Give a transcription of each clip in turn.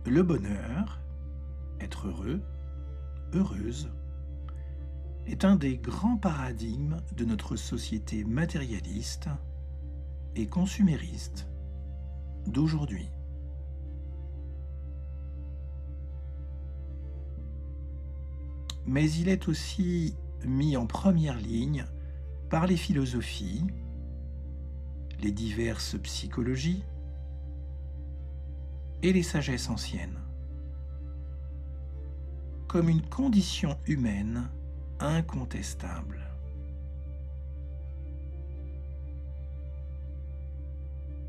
Le bonheur, être heureux, heureuse, est un des grands paradigmes de notre société matérialiste et consumériste d'aujourd'hui. Mais il est aussi mis en première ligne par les philosophies, les diverses psychologies et les sagesses anciennes, comme une condition humaine incontestable.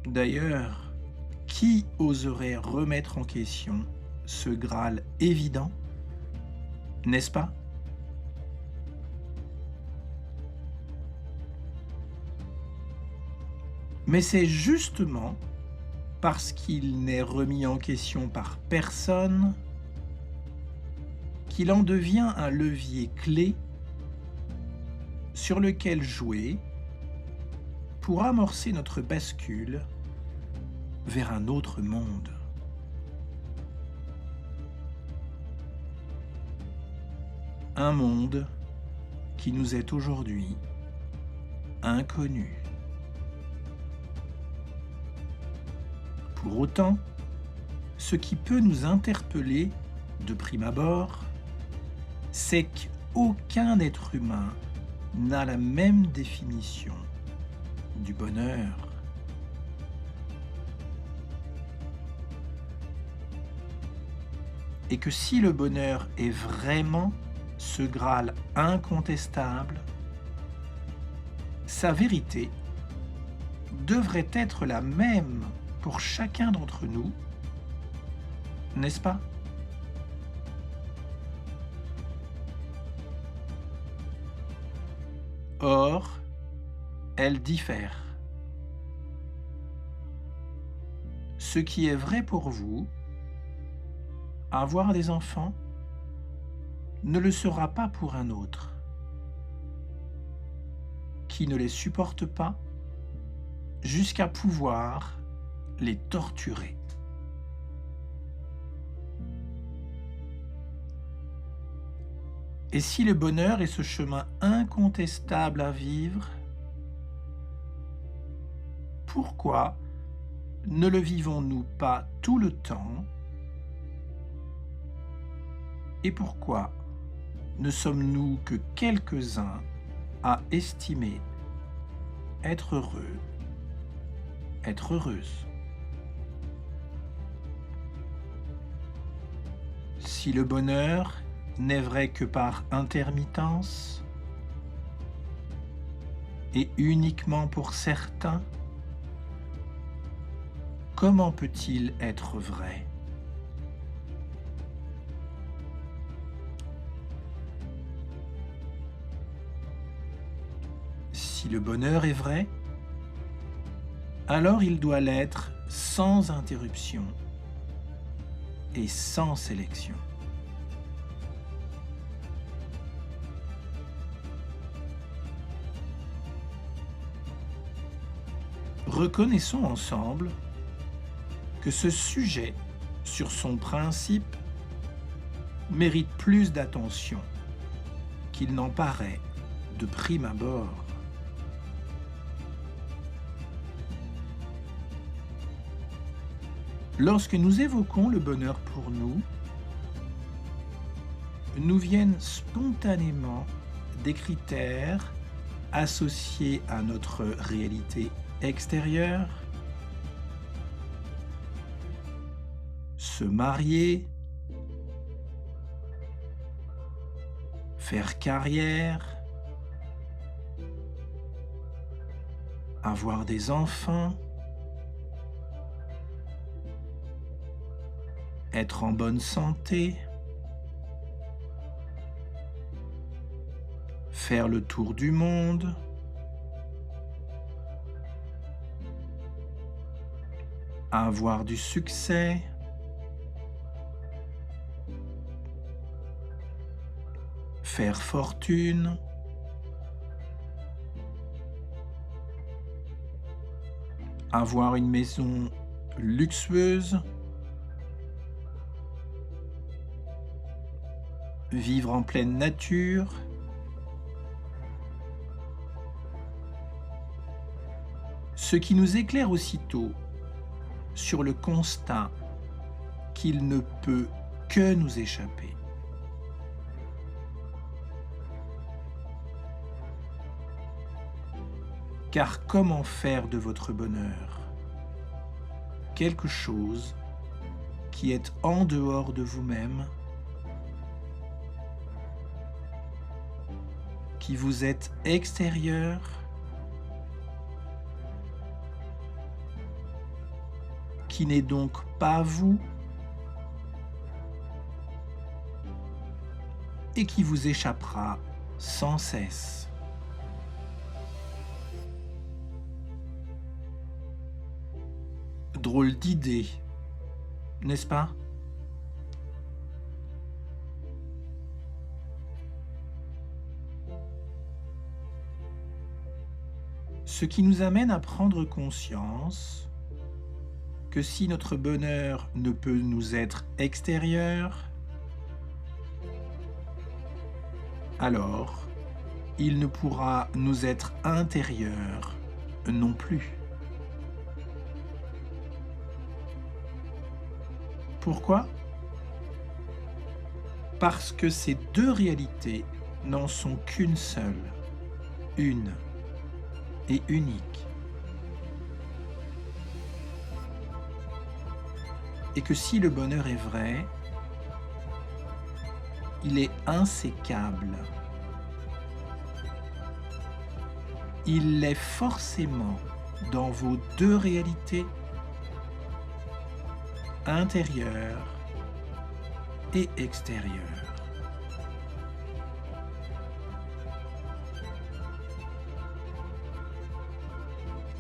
D'ailleurs, qui oserait remettre en question ce Graal évident, n'est-ce pas? Mais c'est justement parce qu'il n'est remis en question par personne qu'il en devient un levier clé sur lequel jouer pour amorcer notre bascule vers un autre monde. Un monde qui nous est aujourd'hui inconnu. Pour autant, ce qui peut nous interpeller de prime abord, c'est qu'aucun être humain n'a la même définition du bonheur. Et que si le bonheur est vraiment ce Graal incontestable, sa vérité devrait être la même pour chacun d'entre nous, n'est-ce pas? Or, elle diffère. Ce qui est vrai pour vous, avoir des enfants, ne le sera pas pour un autre, qui ne les supporte pas jusqu'à pouvoir les torturer. Et si le bonheur est ce chemin incontestable à vivre, pourquoi ne le vivons-nous pas tout le temps? Et pourquoi ne sommes-nous que quelques-uns à estimer être heureux, être heureuse? Si le bonheur n'est vrai que par intermittence et uniquement pour certains, comment peut-il être vrai? Si le bonheur est vrai, alors il doit l'être sans interruption et sans sélection. Reconnaissons ensemble que ce sujet, sur son principe, mérite plus d'attention qu'il n'en paraît de prime abord. Lorsque nous évoquons le bonheur pour nous, nous viennent spontanément des critères associés à notre réalité extérieure, se marier, faire carrière, avoir des enfants, être en bonne santé, faire le tour du monde, avoir du succès, faire fortune, avoir une maison luxueuse, vivre en pleine nature, ce qui nous éclaire aussitôt sur le constat qu'il ne peut que nous échapper. Car comment faire de votre bonheur quelque chose qui est en dehors de vous-même, qui vous est extérieur, qui n'est donc pas vous et qui vous échappera sans cesse. Drôle d'idée, n'est-ce pas? Ce qui nous amène à prendre conscience que si notre bonheur ne peut nous être extérieur, alors il ne pourra nous être intérieur non plus. Pourquoi? Parce que ces deux réalités n'en sont qu'une seule, une et unique. Et que si le bonheur est vrai, il est insécable. Il l'est forcément dans vos deux réalités, intérieure et extérieure.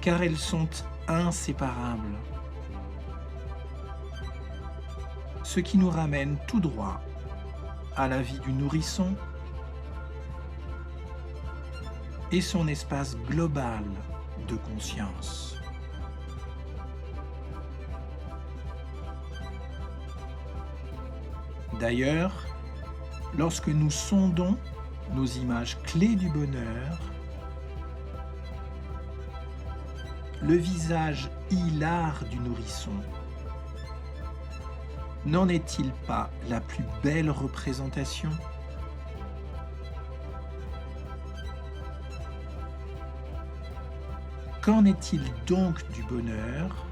Car elles sont inséparables. Ce qui nous ramène tout droit à la vie du nourrisson et son espace global de conscience. D'ailleurs, lorsque nous sondons nos images clés du bonheur, le visage hilar du nourrisson n'en est-il pas la plus belle représentation? Qu'en est-il donc du bonheur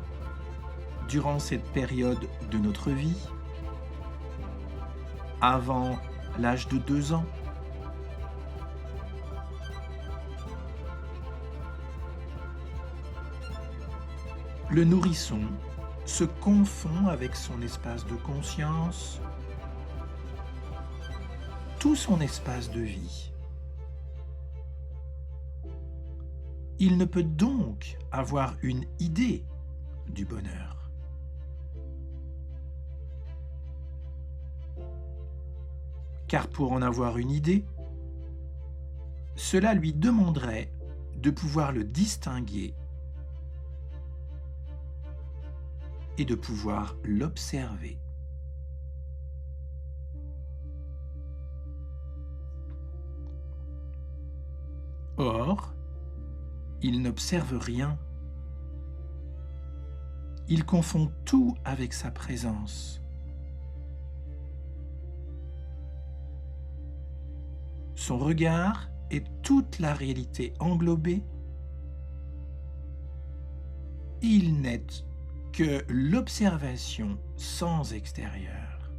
durant cette période de notre vie, avant l'âge de 2 ans? Le nourrisson se confond avec son espace de conscience, tout son espace de vie. Il ne peut donc avoir une idée du bonheur. Car pour en avoir une idée, cela lui demanderait de pouvoir le distinguer et de pouvoir l'observer. Or, il n'observe rien. Il confond tout avec sa présence. Son regard est toute la réalité englobée. Il n'est que l'observation sans extérieur.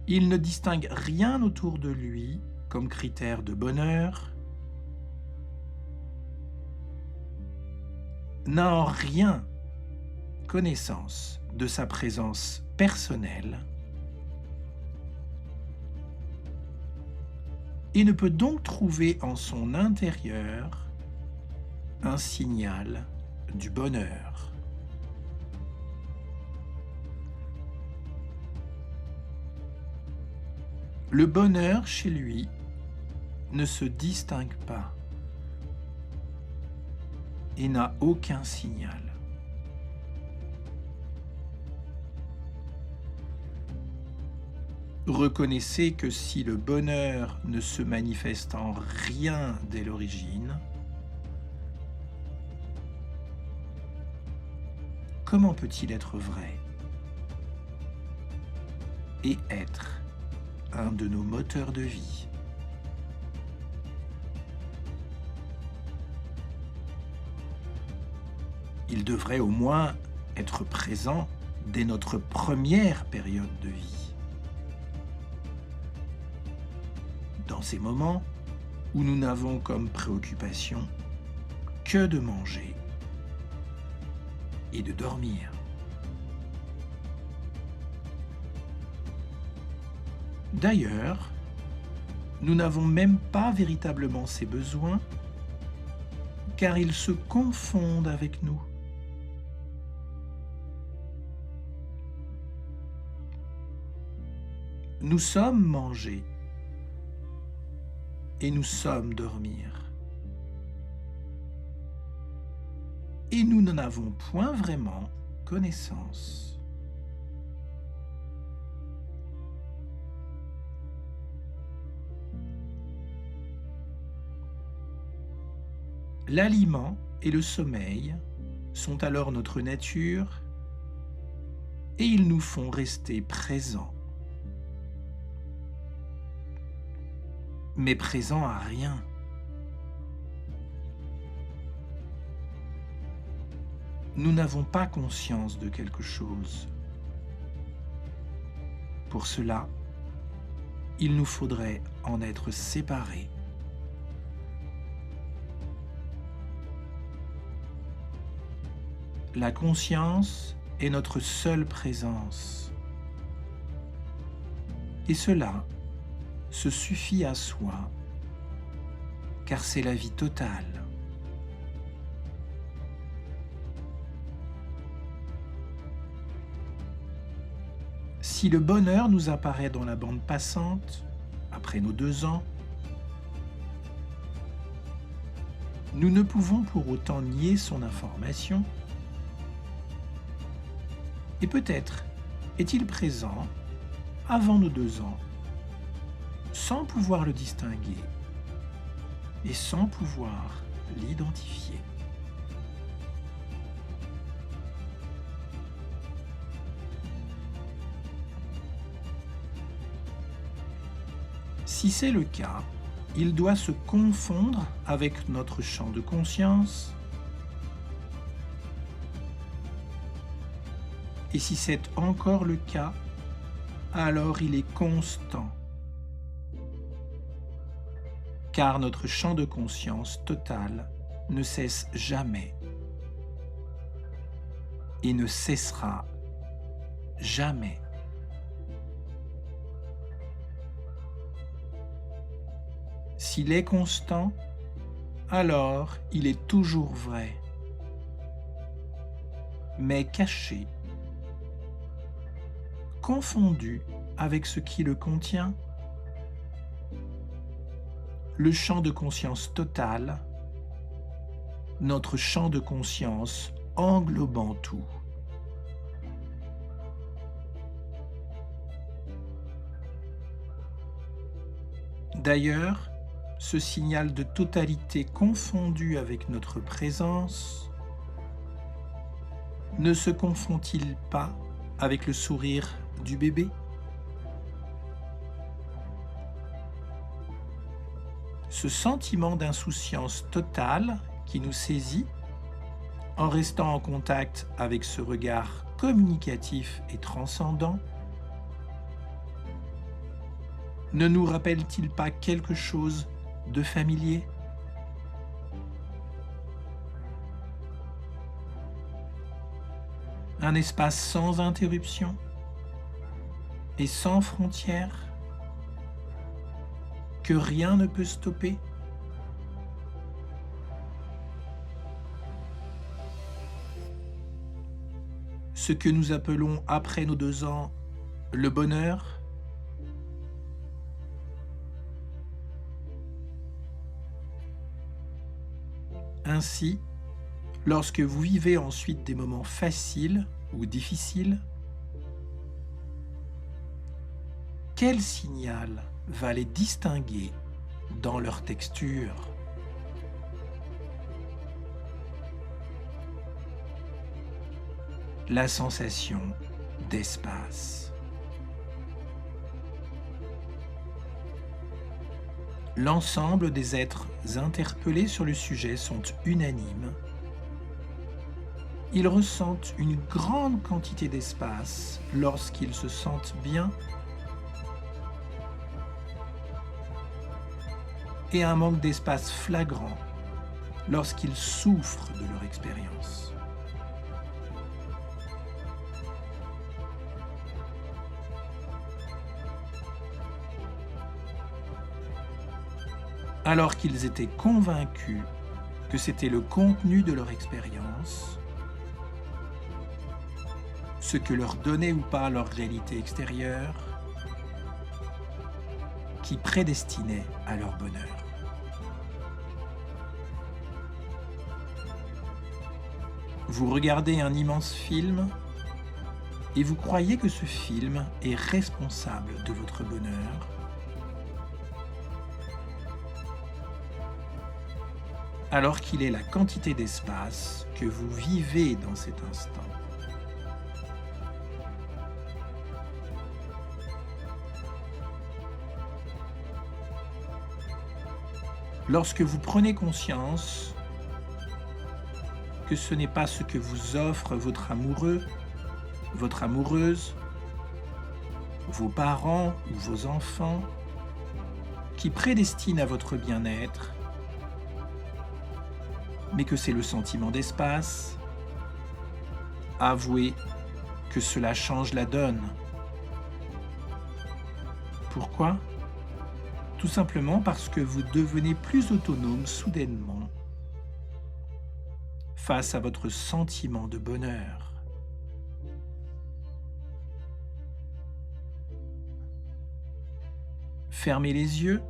Il ne distingue rien autour de lui comme critère de bonheur, n'a en rien connaissance de sa présence personnelle et ne peut donc trouver en son intérieur un signal du bonheur. Le bonheur chez lui ne se distingue pas et n'a aucun signal. reconnaissez que si le bonheur ne se manifeste en rien dès l'origine, comment peut-il être vrai et être un de nos moteurs de vie? Il devrait au moins être présent dès notre première période de vie. Dans ces moments où nous n'avons comme préoccupation que de manger et de dormir. D'ailleurs, nous n'avons même pas véritablement ces besoins, car ils se confondent avec nous. Nous sommes manger et nous sommes dormir. Et nous n'en avons point vraiment connaissance. L'aliment et le sommeil sont alors notre nature et ils nous font rester présents. Mais présents à rien. Nous n'avons pas conscience de quelque chose. Pour cela, il nous faudrait en être séparés. La conscience est notre seule présence. Et cela se suffit à soi, car c'est la vie totale. Si le bonheur nous apparaît dans la bande passante, après nos 2 ans, nous ne pouvons pour autant nier son information. Et peut-être est-il présent avant nos 2 ans, sans pouvoir le distinguer et sans pouvoir l'identifier. Si c'est le cas, il doit se confondre avec notre champ de conscience. Et si c'est encore le cas, alors il est constant. Car notre champ de conscience total ne cesse jamais et ne cessera jamais. S'il est constant, alors il est toujours vrai, mais caché, confondu avec ce qui le contient. Le champ de conscience total, notre champ de conscience englobant tout. D'ailleurs, ce signal de totalité confondu avec notre présence ne se confond-il pas avec le sourire du bébé ? Ce sentiment d'insouciance totale qui nous saisit en restant en contact avec ce regard communicatif et transcendant, ne nous rappelle-t-il pas quelque chose de familier ? Un espace sans interruption et sans frontières, que rien ne peut stopper. Ce que nous appelons après nos 2 ans le bonheur, ainsi, lorsque vous vivez ensuite des moments faciles ou difficiles, quel signal va les distinguer dans leur texture? La sensation d'espace. L'ensemble des êtres interpellés sur le sujet sont unanimes. Ils ressentent une grande quantité d'espace lorsqu'ils se sentent bien et un manque d'espace flagrant lorsqu'ils souffrent de leur expérience. Alors qu'ils étaient convaincus que c'était le contenu de leur expérience, ce que leur donnait ou pas leur réalité extérieure, qui prédestinait à leur bonheur. Vous regardez un immense film et vous croyez que ce film est responsable de votre bonheur, alors qu'il est la quantité d'espace que vous vivez dans cet instant. Lorsque vous prenez conscience que ce n'est pas ce que vous offre votre amoureux, votre amoureuse, vos parents ou vos enfants, qui prédestinent à votre bien-être, mais que c'est le sentiment d'espace, avouez que cela change la donne. Pourquoi ? Tout simplement parce que vous devenez plus autonome soudainement face à votre sentiment de bonheur. Fermez les yeux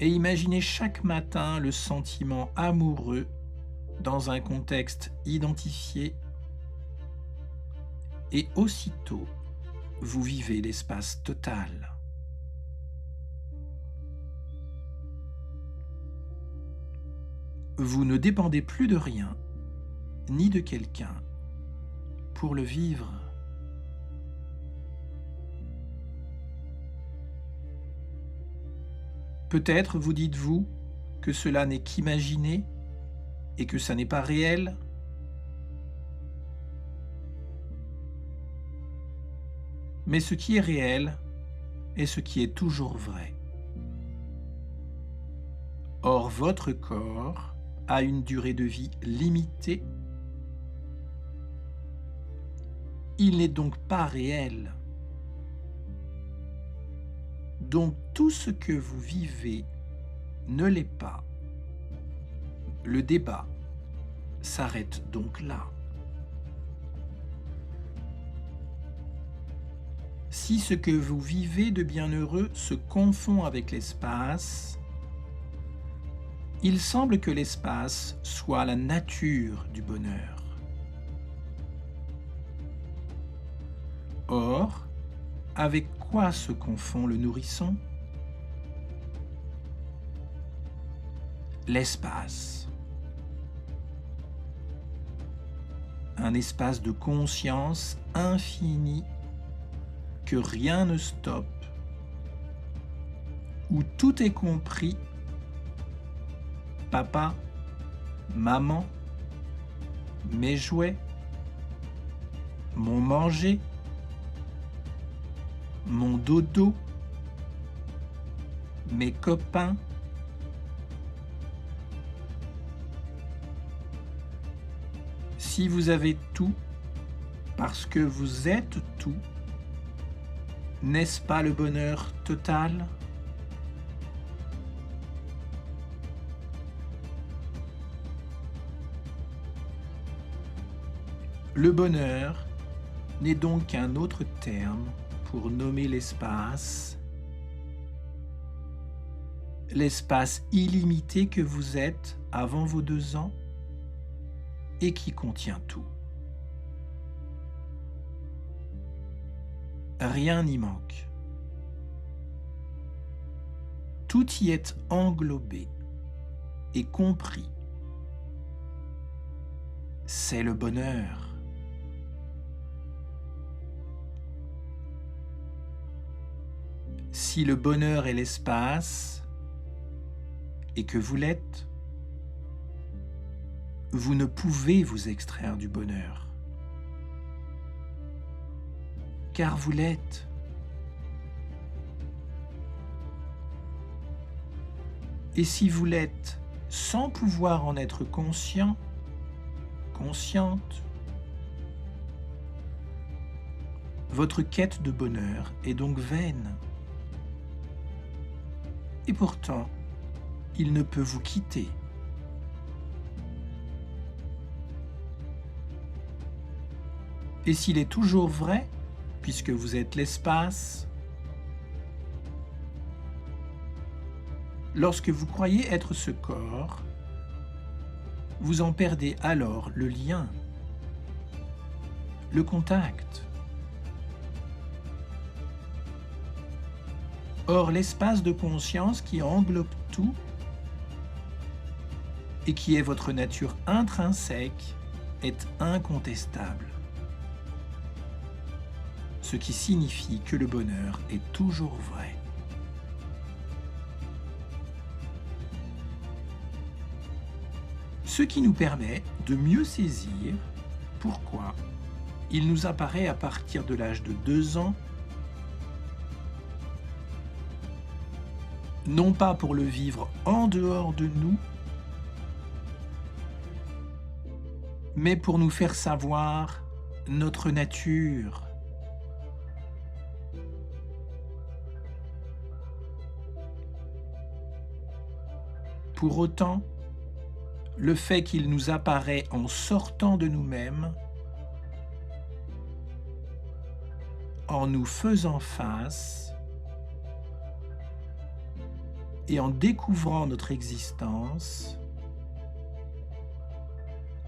et imaginez chaque matin le sentiment amoureux dans un contexte identifié et aussitôt vous vivez l'espace total. Vous ne dépendez plus de rien, ni de quelqu'un, pour le vivre. Peut-être vous dites-vous que cela n'est qu'imaginer et que ça n'est pas réel. Mais ce qui est réel est ce qui est toujours vrai. Or, votre corps a une durée de vie limitée. Il n'est donc pas réel. Donc tout ce que vous vivez ne l'est pas. Le débat s'arrête donc là. Si ce que vous vivez de bienheureux se confond avec l'espace, il semble que l'espace soit la nature du bonheur. Or, avec quoi se confond le nourrisson ? L'espace. Un espace de conscience infini que rien ne stoppe, où tout est compris. Papa, maman, mes jouets, mon manger, mon dodo, mes copains, si vous avez tout, parce que vous êtes tout, n'est-ce pas le bonheur total ? Le bonheur n'est donc qu'un autre terme pour nommer l'espace illimité que vous êtes avant vos 2 ans et qui contient tout. Rien n'y manque. Tout y est englobé et compris. C'est le bonheur. Si le bonheur est l'espace et que vous l'êtes, vous ne pouvez vous extraire du bonheur, car vous l'êtes. Et si vous l'êtes sans pouvoir en être conscient, consciente, votre quête de bonheur est donc vaine. Et pourtant, il ne peut vous quitter. Et s'il est toujours vrai, puisque vous êtes l'espace, lorsque vous croyez être ce corps, vous en perdez alors le lien, le contact. Or, l'espace de conscience qui englobe tout et qui est votre nature intrinsèque est incontestable. Ce qui signifie que le bonheur est toujours vrai. Ce qui nous permet de mieux saisir pourquoi il nous apparaît à partir de l'âge de 2 ans, non pas pour le vivre en dehors de nous, mais pour nous faire savoir notre nature. Pour autant, le fait qu'il nous apparaît en sortant de nous-mêmes, en nous faisant face et en découvrant notre existence,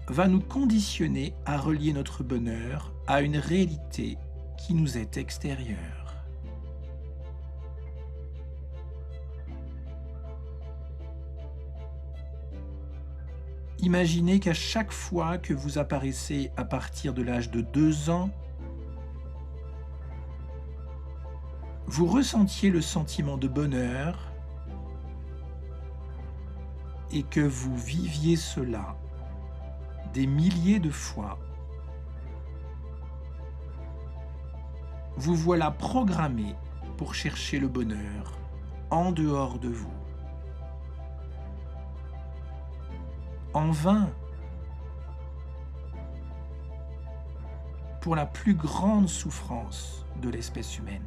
va nous conditionner à relier notre bonheur à une réalité qui nous est extérieure. Imaginez qu'à chaque fois que vous apparaissez à partir de l'âge de 2 ans, vous ressentiez le sentiment de bonheur et que vous viviez cela des milliers de fois. Vous voilà programmé pour chercher le bonheur en dehors de vous. En vain, pour la plus grande souffrance de l'espèce humaine.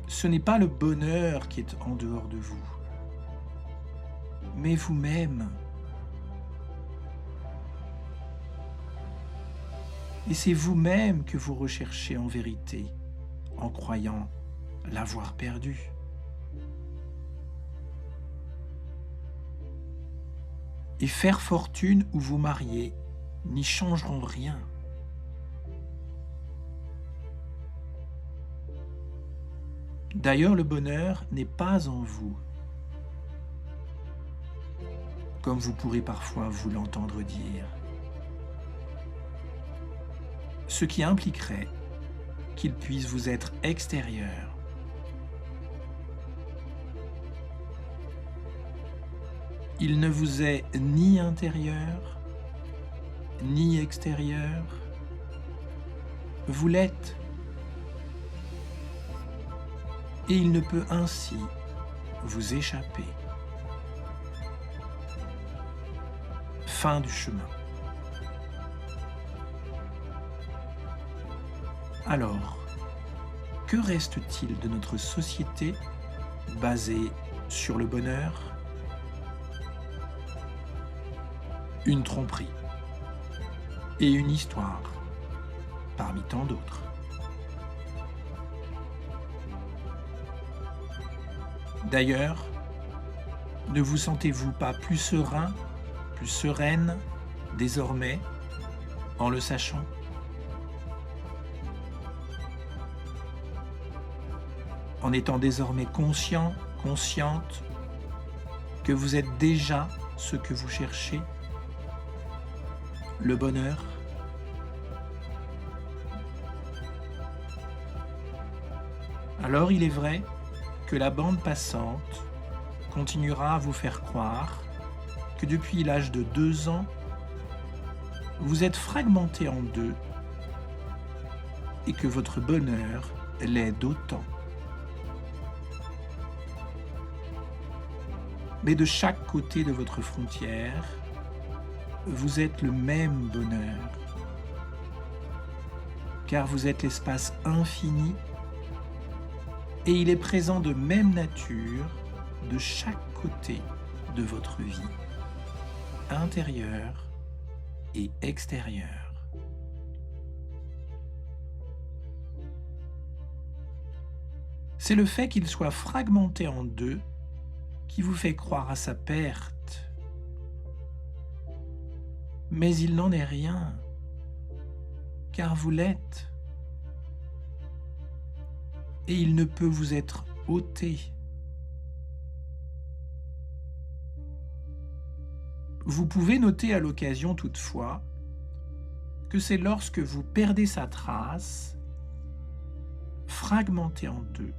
Ce n'est pas le bonheur qui est en dehors de vous, mais vous-même. Et c'est vous-même que vous recherchez en vérité, en croyant l'avoir perdu. Et faire fortune ou vous marier n'y changeront rien. D'ailleurs, le bonheur n'est pas en vous, comme vous pourrez parfois vous l'entendre dire, ce qui impliquerait qu'il puisse vous être extérieur. Il ne vous est ni intérieur, ni extérieur. Vous l'êtes. Et il ne peut ainsi vous échapper. Fin du chemin. Alors, que reste-t-il de notre société basée sur le bonheur ? Une tromperie et une histoire, parmi tant d'autres. D'ailleurs, ne vous sentez-vous pas plus serein, plus sereine, désormais, en le sachant. En étant désormais conscient, consciente que vous êtes déjà ce que vous cherchez, le bonheur. Alors il est vrai que la bande passante continuera à vous faire croire que depuis l'âge de 2 ans, vous êtes fragmenté en deux et que votre bonheur l'est d'autant. Mais de chaque côté de votre frontière, vous êtes le même bonheur, car vous êtes l'espace infini et il est présent de même nature de chaque côté de votre vie, intérieure et extérieure. C'est le fait qu'il soit fragmenté en deux qui vous fait croire à sa perte. Mais il n'en est rien, car vous l'êtes. Et il ne peut vous être ôté. Vous pouvez noter à l'occasion toutefois que c'est lorsque vous perdez sa trace, fragmenté en deux,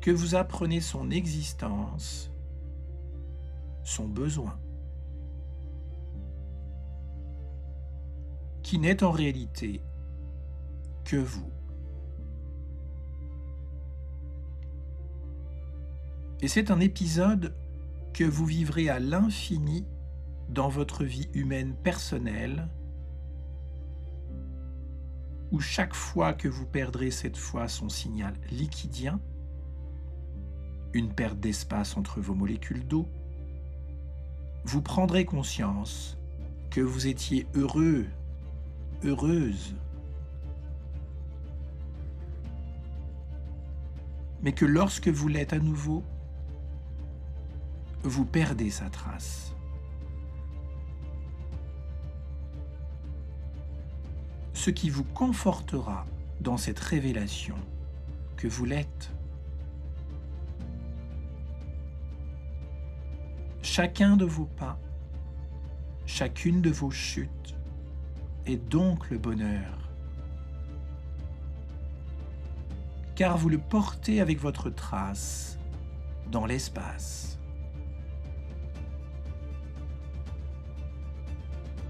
que vous apprenez son existence, son besoin, qui n'est en réalité que vous. Et c'est un épisode que vous vivrez à l'infini dans votre vie humaine personnelle, où chaque fois que vous perdrez cette fois son signal liquidien, une perte d'espace entre vos molécules d'eau, vous prendrez conscience que vous étiez heureux, heureuse, mais que lorsque vous l'êtes à nouveau, vous perdez sa trace. Ce qui vous confortera dans cette révélation que vous l'êtes. Chacun de vos pas, chacune de vos chutes est donc le bonheur, car vous le portez avec votre trace dans l'espace.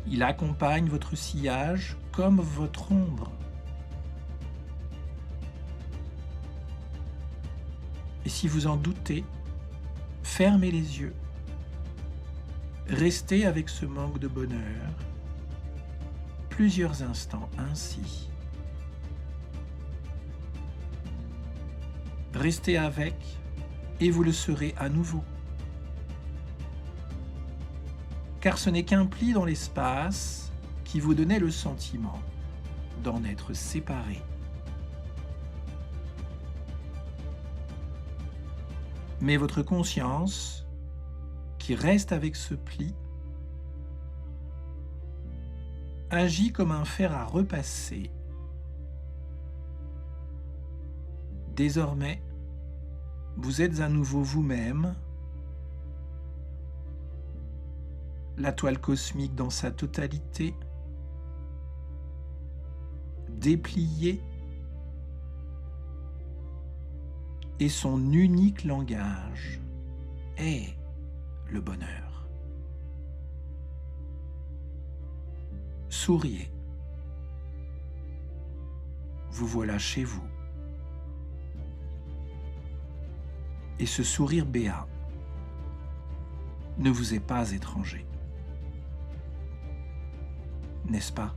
Il accompagne votre sillage comme votre ombre. Et si vous en doutez, fermez les yeux. Restez avec ce manque de bonheur plusieurs instants ainsi. Restez avec et vous le serez à nouveau. Car ce n'est qu'un pli dans l'espace qui vous donnait le sentiment d'en être séparé. Mais votre conscience, qui reste avec ce pli, agit comme un fer à repasser. Désormais, vous êtes à nouveau vous-même, la toile cosmique dans sa totalité, dépliée, et son unique langage est le bonheur. Souriez. Vous voilà chez vous. Et ce sourire béat ne vous est pas étranger. N'est-ce pas ?